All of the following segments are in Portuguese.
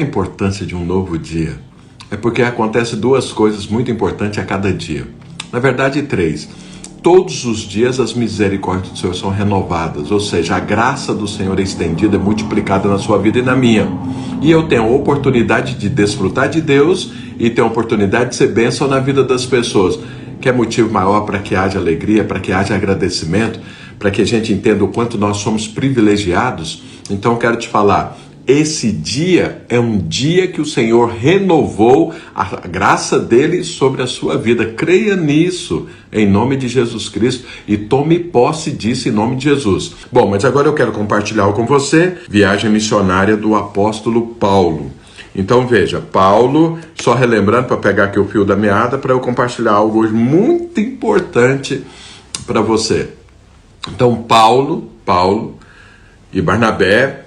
importância de um novo dia? É porque acontece duas coisas muito importantes a cada dia. Na verdade, três. Todos os dias as misericórdias do Senhor são renovadas, ou seja, a graça do Senhor é estendida, é multiplicada na sua vida e na minha. E eu tenho a oportunidade de desfrutar de Deus e tenho a oportunidade de ser bênção na vida das pessoas. Que é motivo maior para que haja alegria, para que haja agradecimento, para que a gente entenda o quanto nós somos privilegiados. Então eu quero te falar, esse dia é um dia que o Senhor renovou a graça dele sobre a sua vida. Creia nisso, em nome de Jesus Cristo, e tome posse disso em nome de Jesus. Bom, mas agora eu quero compartilhar com você viagem missionária do apóstolo Paulo. Então veja, Paulo, só relembrando para pegar aqui o fio da meada, para eu compartilhar algo hoje muito importante para você. Então Paulo e Barnabé,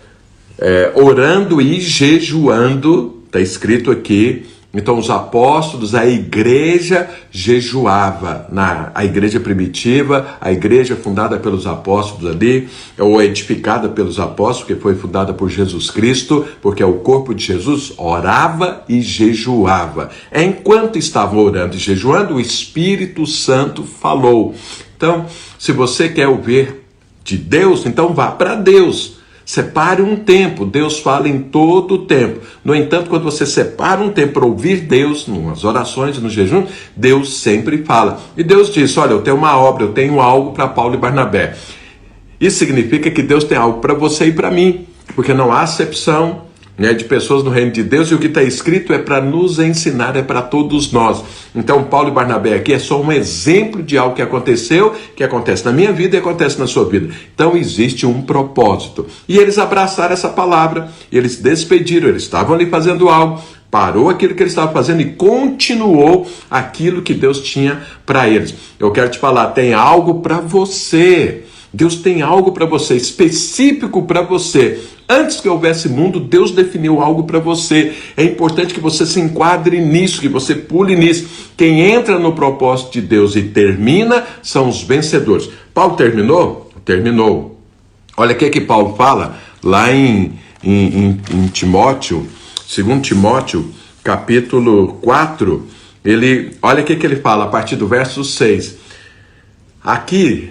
orando e jejuando, está escrito aqui. Então os apóstolos, a igreja jejuava, a igreja primitiva, a igreja fundada pelos apóstolos ali, ou edificada pelos apóstolos, que foi fundada por Jesus Cristo, porque é o corpo de Jesus, orava e jejuava. Enquanto estavam orando e jejuando, o Espírito Santo falou. Então, se você quer ouvir de Deus, então vá para Deus. Separe um tempo, Deus fala em todo o tempo. No entanto, quando você separa um tempo para ouvir Deus, nas orações, no jejum, Deus sempre fala. E Deus diz, olha, eu tenho uma obra, eu tenho algo para Paulo e Barnabé. Isso significa que Deus tem algo para você e para mim, porque não há acepção de pessoas no reino de Deus, e o que está escrito é para nos ensinar, é para todos nós. Então Paulo e Barnabé aqui é só um exemplo de algo que aconteceu, que acontece na minha vida e acontece na sua vida. Então existe um propósito, e eles abraçaram essa palavra, e eles despediram, eles estavam ali fazendo algo, parou aquilo que eles estavam fazendo e continuou aquilo que Deus tinha para eles. Eu quero te falar, tem algo para você. Deus tem algo para você, específico para você. Antes que houvesse mundo, Deus definiu algo para você. É importante que você se enquadre nisso, que você pule nisso. Quem entra no propósito de Deus e termina, são os vencedores. Paulo terminou? Terminou. Olha o que Paulo fala lá em Timóteo, 2 Timóteo, capítulo 4. Olha o que ele fala a partir do verso 6. Aqui,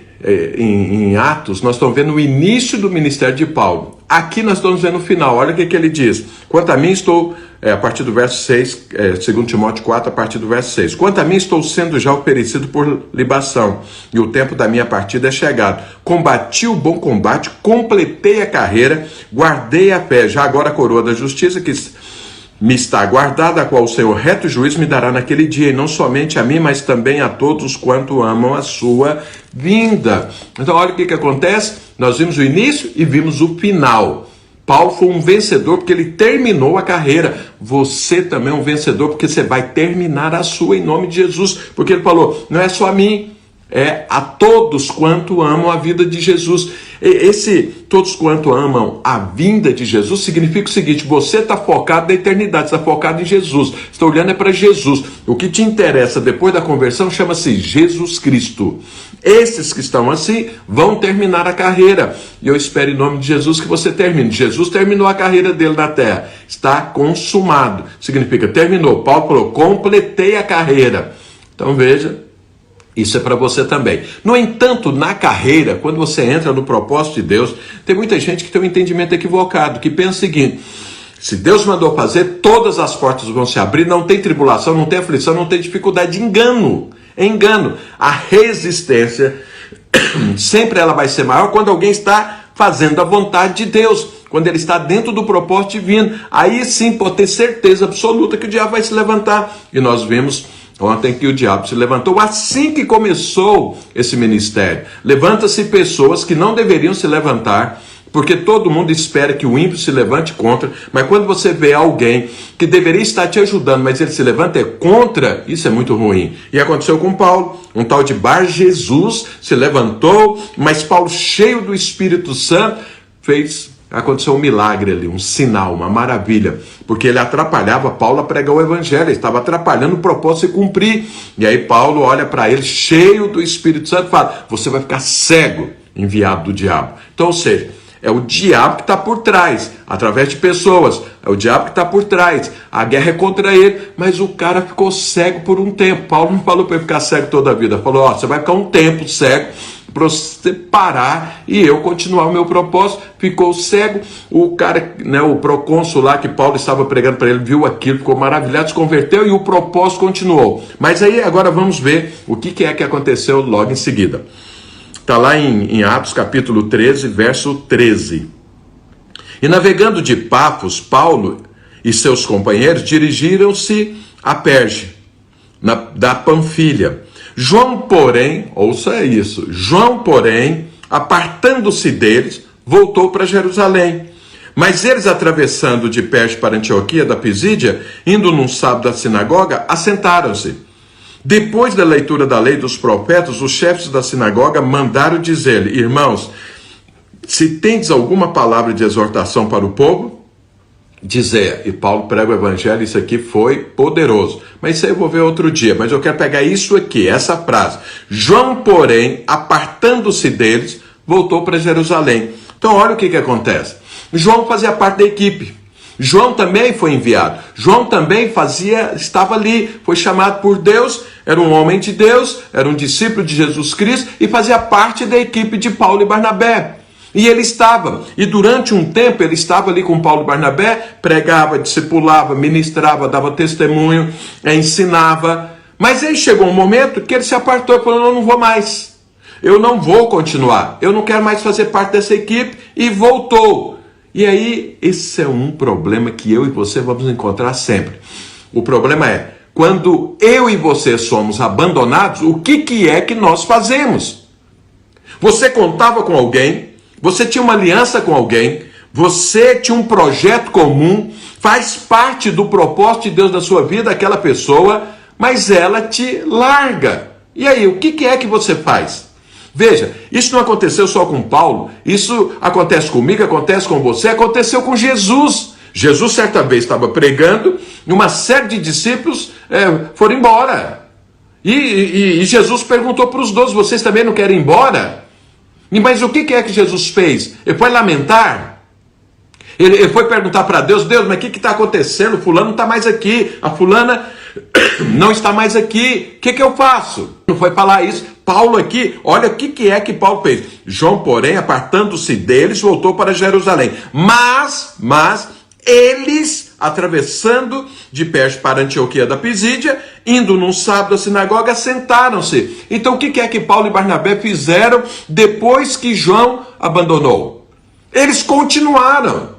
em Atos, nós estamos vendo o início do ministério de Paulo. Aqui nós estamos vendo o final. Olha o que ele diz. Quanto a mim estou, a partir do verso 6, 2 Timóteo 4, a partir do verso 6. Quanto a mim estou sendo já oferecido por libação, e o tempo da minha partida é chegado. Combati o bom combate, completei a carreira, guardei a fé. Já agora a coroa da justiça que me está guardada, a qual o Senhor reto juiz me dará naquele dia, e não somente a mim, mas também a todos quanto amam a sua vinda. Então olha o que acontece, nós vimos o início e vimos o final. Paulo foi um vencedor porque ele terminou a carreira. Você também é um vencedor porque você vai terminar a sua em nome de Jesus, porque ele falou, não é só a mim, é a todos quanto amam a vida de Jesus. Esse todos quanto amam a vinda de Jesus significa o seguinte, você está focado na eternidade, está focado em Jesus, está olhando para Jesus. O que te interessa depois da conversão chama-se Jesus Cristo. Esses que estão assim vão terminar a carreira, e eu espero em nome de Jesus que você termine. Jesus terminou a carreira dele na terra, está consumado, significa terminou. Paulo falou, completei a carreira. Então veja, isso é para você também. No entanto, na carreira, quando você entra no propósito de Deus, tem muita gente que tem um entendimento equivocado, que pensa o seguinte, se Deus mandou fazer, todas as portas vão se abrir, não tem tribulação, não tem aflição, não tem dificuldade. Engano. A resistência, sempre ela vai ser maior quando alguém está fazendo a vontade de Deus, quando ele está dentro do propósito divino. Aí sim pode ter certeza absoluta que o diabo vai se levantar. E nós vimos ontem que o diabo se levantou assim que começou esse ministério. Levanta-se pessoas que não deveriam se levantar, porque todo mundo espera que o ímpio se levante contra, mas quando você vê alguém que deveria estar te ajudando, mas ele se levanta contra, isso é muito ruim. E aconteceu com Paulo, um tal de Bar Jesus se levantou, mas Paulo, cheio do Espírito Santo, aconteceu um milagre ali, um sinal, uma maravilha, porque ele atrapalhava Paulo a pregar o evangelho, ele estava atrapalhando o propósito de cumprir. E aí Paulo olha para ele, cheio do Espírito Santo, e fala, você vai ficar cego, enviado do diabo. Então, ou seja, É o diabo que está por trás, através de pessoas. É o diabo que está por trás. A guerra é contra ele, mas o cara ficou cego por um tempo. Paulo não falou para ele ficar cego toda a vida. Falou, ó, você vai ficar um tempo cego para você parar e eu continuar o meu propósito. Ficou cego. O cara, né, o procônsul lá que Paulo estava pregando para ele, viu aquilo, ficou maravilhado, se converteu e o propósito continuou. Mas aí agora vamos ver o que é que aconteceu logo em seguida. Está lá em Atos capítulo 13, verso 13. E navegando de Pafos, Paulo e seus companheiros dirigiram-se a Perge, da Panfilha. João, porém, ouça isso, João, porém, apartando-se deles, voltou para Jerusalém. Mas eles, atravessando de Perge para Antioquia da Pisídia, indo num sábado à sinagoga, assentaram-se. Depois da leitura da lei dos profetas, os chefes da sinagoga mandaram dizer-lhe, irmãos, se tendes alguma palavra de exortação para o povo, dizer. E Paulo prega o evangelho, isso aqui foi poderoso. Mas isso aí eu vou ver outro dia, mas eu quero pegar isso aqui, essa frase. João, porém, apartando-se deles, voltou para Jerusalém. Então olha o que acontece. João fazia parte da equipe. João também foi enviado. João também estava ali, foi chamado por Deus, era um homem de Deus, era um discípulo de Jesus Cristo e fazia parte da equipe de Paulo e Barnabé. E ele estava, e durante um tempo ele estava ali com Paulo e Barnabé, pregava, discipulava, ministrava, dava testemunho, ensinava. Mas aí chegou um momento que ele se apartou e falou, eu não vou mais, eu não vou continuar, eu não quero mais fazer parte dessa equipe, e voltou. E aí, esse é um problema que eu e você vamos encontrar sempre. O problema é, quando eu e você somos abandonados, o que é que nós fazemos? Você contava com alguém, você tinha uma aliança com alguém, você tinha um projeto comum, faz parte do propósito de Deus na sua vida, aquela pessoa, mas ela te larga. E aí, o que é que você faz? Veja, isso não aconteceu só com Paulo, isso acontece comigo, acontece com você, aconteceu com Jesus. Jesus certa vez estava pregando e uma série de discípulos foram embora. E Jesus perguntou para os 12, vocês também não querem ir embora? Mas o que é que Jesus fez? Ele foi lamentar? Ele foi perguntar para Deus, Deus, mas o que está acontecendo? Fulano não está mais aqui, a fulana não está mais aqui, o que eu faço? Não foi falar isso. Paulo aqui, olha o que é que Paulo fez. João, porém, apartando-se deles, voltou para Jerusalém. Mas eles, atravessando de Perge para Antioquia da Pisídia, indo num sábado à sinagoga, sentaram-se. Então o que é que Paulo e Barnabé fizeram depois que João abandonou? Eles continuaram.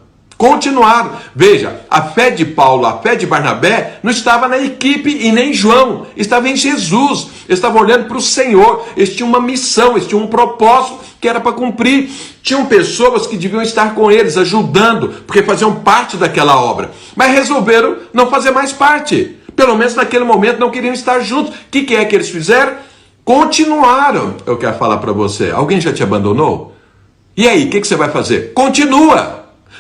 Veja, a fé de Paulo, a fé de Barnabé não estava na equipe e nem em João, estava em Jesus. Eles estavam olhando para o Senhor, eles tinham uma missão, eles tinham um propósito que era para cumprir. Tinham pessoas que deviam estar com eles, ajudando, porque faziam parte daquela obra, mas resolveram não fazer mais parte. Pelo menos naquele momento não queriam estar juntos. O que é que eles fizeram? Continuaram. Eu quero falar para você, alguém já te abandonou? E aí, o que você vai fazer? Continua.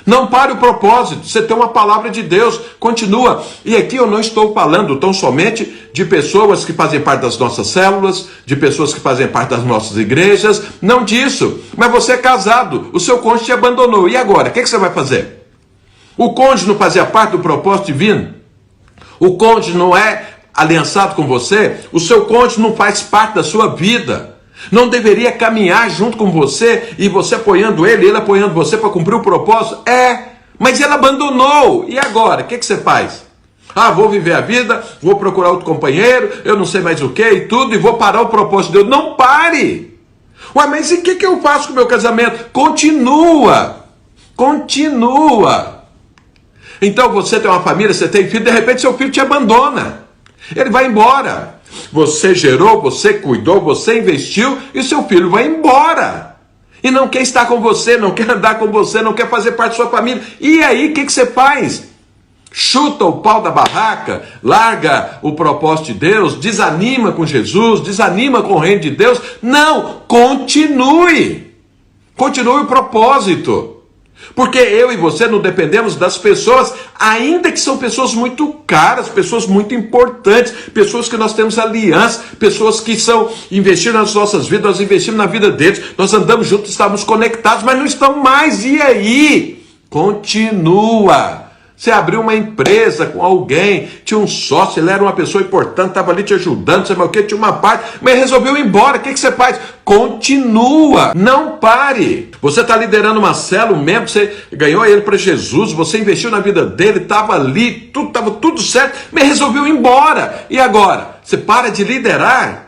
Não pare o propósito, você tem uma palavra de Deus, continua. E aqui eu não estou falando tão somente de pessoas que fazem parte das nossas células, de pessoas que fazem parte das nossas igrejas, não disso. Mas você é casado, o seu cônjuge te abandonou, e agora? O que você vai fazer? O cônjuge não fazia parte do propósito divino? O cônjuge não é aliançado com você? O seu cônjuge não faz parte da sua vida? Não deveria caminhar junto com você e você apoiando ele apoiando você para cumprir o propósito? Mas ele abandonou. E agora? O que você faz? Vou viver a vida, vou procurar outro companheiro, eu não sei mais o que e tudo, e vou parar o propósito de Deus. Não pare! Mas e o que eu faço com o meu casamento? Continua! Então você tem uma família, você tem filho, de repente seu filho te abandona. Ele vai embora. Você gerou, você cuidou, você investiu e seu filho vai embora. E não quer estar com você, não quer andar com você, não quer fazer parte da sua família. E aí, o que você faz? Chuta o pau da barraca, larga o propósito de Deus, desanima com Jesus, desanima com o reino de Deus. Não, continue. Continue o propósito. Porque eu e você não dependemos das pessoas, ainda que são pessoas muito caras, pessoas muito importantes, pessoas que nós temos aliança, pessoas que investiram nas nossas vidas, nós investimos na vida deles, nós andamos juntos, estávamos conectados, mas não estão mais. E aí? Continua. Você abriu uma empresa com alguém, tinha um sócio, ele era uma pessoa importante, estava ali te ajudando, sei lá o que, tinha uma parte, mas resolveu ir embora. O que você faz? Continua, não pare. Você está liderando uma célula, um membro, você ganhou ele para Jesus, você investiu na vida dele, estava ali, estava tudo certo, mas resolveu ir embora. E agora? Você para de liderar?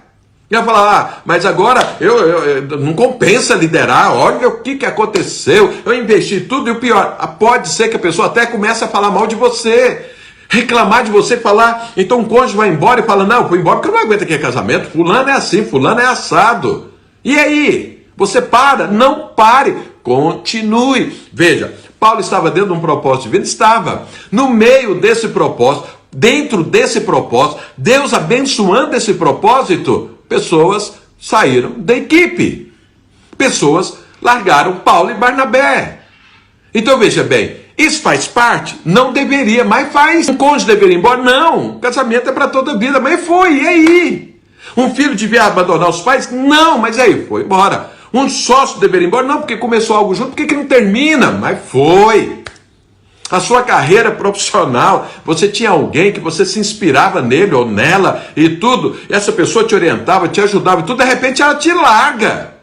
E vai falar, mas agora eu não compensa liderar, olha o que aconteceu, eu investi tudo. E o pior, pode ser que a pessoa até comece a falar mal de você, reclamar de você, falar, então o cônjuge vai embora e fala, não, foi embora porque eu não aguento aqui casamento, fulano é assim, fulano é assado. E aí? Você para? Não pare, continue. Veja, Paulo estava dentro de um propósito divino? Estava. No meio desse propósito, dentro desse propósito, Deus abençoando esse propósito, pessoas saíram da equipe. Pessoas largaram Paulo e Barnabé. Então veja bem, isso faz parte? Não deveria, mas faz. Um cônjuge deveria ir embora? Não. O casamento é para toda a vida, mas foi. E aí? Um filho devia abandonar os pais? Não, mas aí foi embora. Um sócio deveria ir embora? Não, porque começou algo junto. Por que não termina? Mas foi. A sua carreira profissional, você tinha alguém que você se inspirava nele ou nela e tudo, e essa pessoa te orientava, te ajudava e tudo, de repente ela te larga.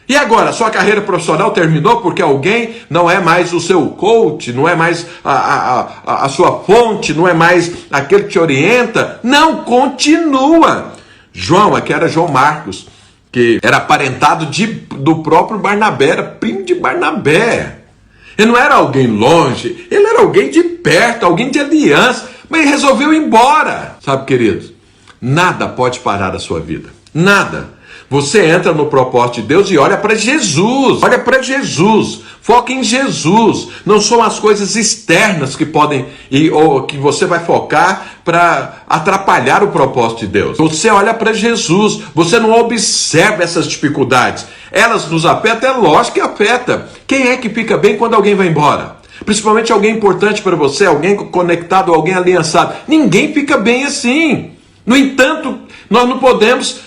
E agora, a sua carreira profissional terminou porque alguém não é mais o seu coach, não é mais a sua fonte, não é mais aquele que te orienta? Não, continua. João, aqui era João Marcos, que era aparentado do próprio Barnabé, era primo de Barnabé. Ele não era alguém longe, ele era alguém de perto, alguém de aliança, mas ele resolveu ir embora. Sabe, queridos, nada pode parar a sua vida, nada. Você entra no propósito de Deus e olha para Jesus, foca em Jesus. Não são as coisas externas que podem, ou que você vai focar para atrapalhar o propósito de Deus. Você olha para Jesus, você não observa essas dificuldades. Elas nos afetam, é lógico que afeta. Quem é que fica bem quando alguém vai embora? Principalmente alguém importante para você, alguém conectado, alguém aliançado. Ninguém fica bem assim. No entanto, nós não podemos,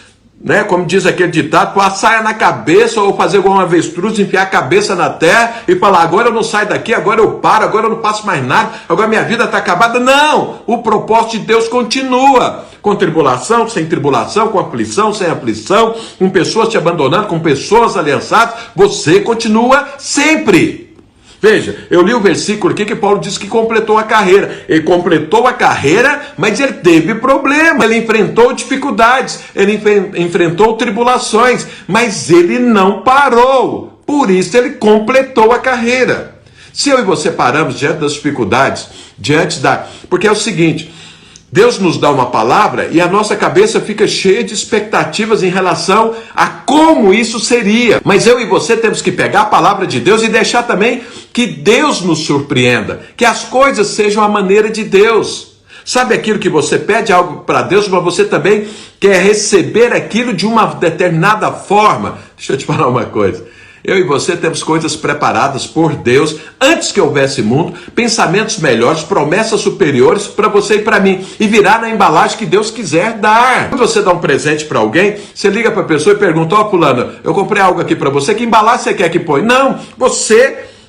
como diz aquele ditado, pôr a saia na cabeça ou fazer igual uma avestruz, enfiar a cabeça na terra e falar, agora eu não saio daqui, agora eu paro, agora eu não faço mais nada, agora minha vida está acabada. Não! O propósito de Deus continua. Com tribulação, sem tribulação, com aflição, sem aflição, com pessoas te abandonando, com pessoas aliançadas, você continua sempre. Veja, eu li o versículo aqui que Paulo diz que completou a carreira. Ele completou a carreira, mas ele teve problema. Ele enfrentou dificuldades, ele enfrentou tribulações, mas ele não parou. Por isso ele completou a carreira. Se eu e você paramos diante das dificuldades, porque é o seguinte, Deus nos dá uma palavra e a nossa cabeça fica cheia de expectativas em relação a como isso seria. Mas eu e você temos que pegar a palavra de Deus e deixar também que Deus nos surpreenda, que as coisas sejam a maneira de Deus. Sabe aquilo que você pede algo para Deus, mas você também quer receber aquilo de uma determinada forma? Deixa eu te falar uma coisa. Eu e você temos coisas preparadas por Deus antes que houvesse mundo, pensamentos melhores, promessas superiores para você e para mim, e virá na embalagem que Deus quiser dar. Quando você dá um presente para alguém, você liga para a pessoa e pergunta, fulano, eu comprei algo aqui para você, que embalagem você quer que põe? Não,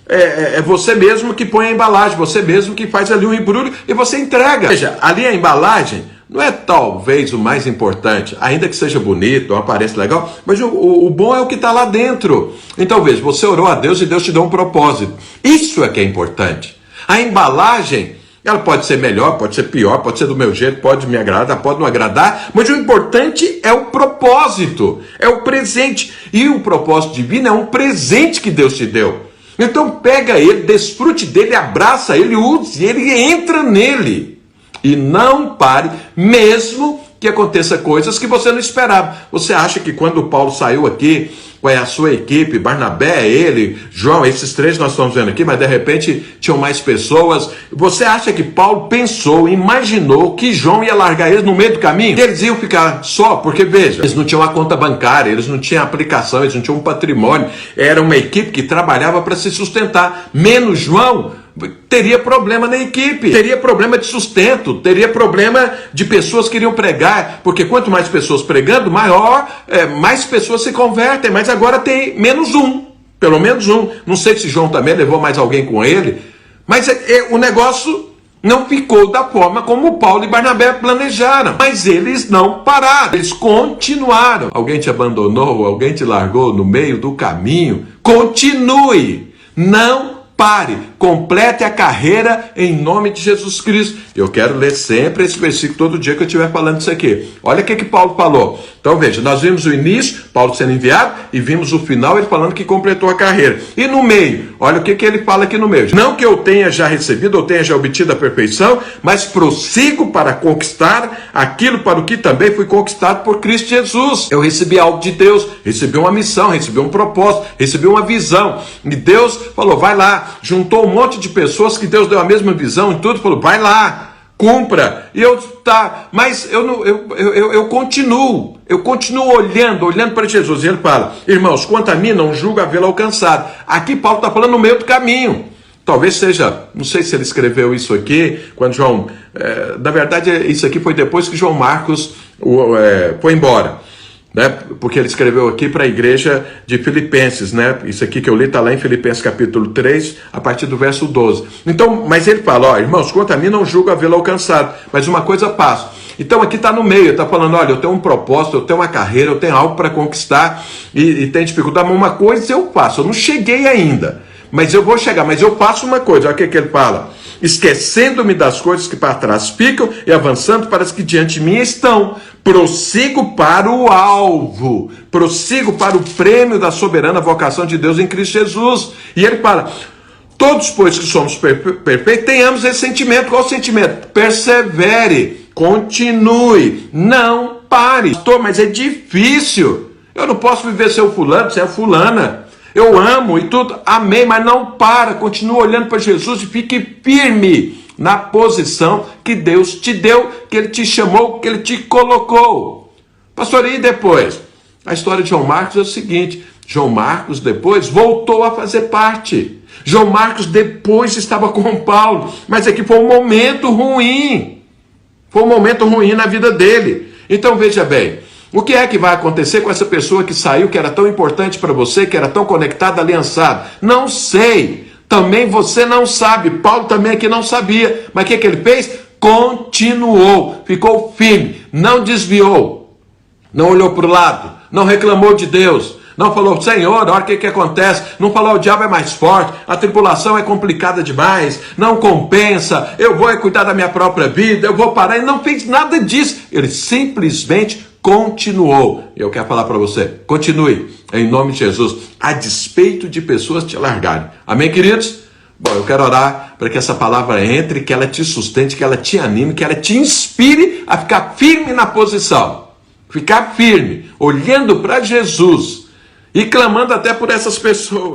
é você mesmo que põe a embalagem, você mesmo que faz ali um embrulho e você entrega. Veja, ali a embalagem não é talvez o mais importante, ainda que seja bonito, uma aparência legal, mas o bom é o que está lá dentro. Então veja, você orou a Deus e Deus te deu um propósito. Isso é que é importante. A embalagem, ela pode ser melhor, pode ser pior, pode ser do meu jeito, pode me agradar, pode não agradar, mas o importante é o propósito, é o presente. E o propósito divino é um presente que Deus te deu. Então pega ele, desfrute dele, abraça ele, use ele e entra nele. E não pare, mesmo que aconteça coisas que você não esperava. Você acha que quando Paulo saiu aqui com a sua equipe, Barnabé, ele, João, esses três nós estamos vendo aqui, mas de repente tinham mais pessoas, você acha que Paulo pensou, imaginou que João ia largar eles no meio do caminho? Que eles iam ficar só? Porque veja, eles não tinham uma conta bancária, eles não tinham aplicação, eles não tinham um patrimônio, era uma equipe que trabalhava para se sustentar, menos João. Teria problema na equipe, teria problema de sustento, teria problema de pessoas que iriam pregar, porque quanto mais pessoas pregando, mais pessoas se convertem, mas agora tem menos um, pelo menos um. Não sei se João também levou mais alguém com ele, mas o negócio não ficou da forma como Paulo e Barnabé planejaram. Mas eles não pararam, eles continuaram. Alguém te abandonou, alguém te largou no meio do caminho? Continue, não pare, complete a carreira em nome de Jesus Cristo. Eu quero ler sempre esse versículo todo dia que eu estiver falando isso aqui. Olha o que Paulo falou. Então veja, nós vimos o início, Paulo sendo enviado, e vimos o final, ele falando que completou a carreira. E no meio, olha o que ele fala aqui no meio. Não que eu tenha já recebido, ou tenha já obtido a perfeição, mas prossigo para conquistar aquilo para o que também fui conquistado por Cristo Jesus. Eu recebi algo de Deus, recebi uma missão, recebi um propósito, recebi uma visão. E Deus falou, vai lá, juntou um monte de pessoas que Deus deu a mesma visão e tudo, falou, vai lá, cumpra. E mas eu continuo olhando para Jesus. E ele fala, irmãos, quanto a mim, não julgo havê-lo alcançado. Aqui Paulo está falando no meio do caminho. Talvez seja, não sei se ele escreveu isso aqui, quando João, na verdade isso aqui foi depois que João Marcos foi embora. Né? Porque ele escreveu aqui para a igreja de Filipenses, né? Isso aqui que eu li está lá em Filipenses capítulo 3, a partir do verso 12. Então, mas ele fala, ó, irmãos, quanto a mim não julgo havê-lo alcançado, mas uma coisa passo. Então aqui está no meio, está falando, olha, eu tenho um propósito, eu tenho uma carreira, eu tenho algo para conquistar e tem dificuldade, mas uma coisa eu faço, eu não cheguei ainda, mas eu vou chegar, mas eu faço uma coisa, olha o que ele fala, esquecendo-me das coisas que para trás ficam e avançando para as que diante de mim estão, prossigo para o alvo, prossigo para o prêmio da soberana vocação de Deus em Cristo Jesus. E ele fala, todos pois que somos perfeitos, tenhamos esse sentimento. Qual o sentimento? Persevere, continue, não pare. Pastor, mas é difícil, eu não posso viver sem o fulano, sem a fulana. Eu amo e tudo, amém, mas não para, continua olhando para Jesus e fique firme na posição que Deus te deu, que Ele te chamou, que Ele te colocou. Pastor, e depois? A história de João Marcos é o seguinte, João Marcos depois voltou a fazer parte. João Marcos depois estava com Paulo, mas aqui foi um momento ruim. Foi um momento ruim na vida dele. Então veja bem, o que é que vai acontecer com essa pessoa que saiu, que era tão importante para você, que era tão conectada, aliançada? Não sei. Também você não sabe. Paulo também aqui não sabia. Mas o que ele fez? Continuou. Ficou firme. Não desviou. Não olhou para o lado. Não reclamou de Deus. Não falou, Senhor, olha o que acontece. Não falou, o diabo é mais forte. A tribulação é complicada demais. Não compensa. Eu vou cuidar da minha própria vida. Eu vou parar. Ele não fez nada disso. Ele simplesmente continuou. Eu quero falar para você, continue, em nome de Jesus, a despeito de pessoas te largarem. Amém, queridos? Bom, eu quero orar para que essa palavra entre, que ela te sustente, que ela te anime, que ela te inspire a ficar firme na posição. Ficar firme, olhando para Jesus e clamando até por essas pessoas.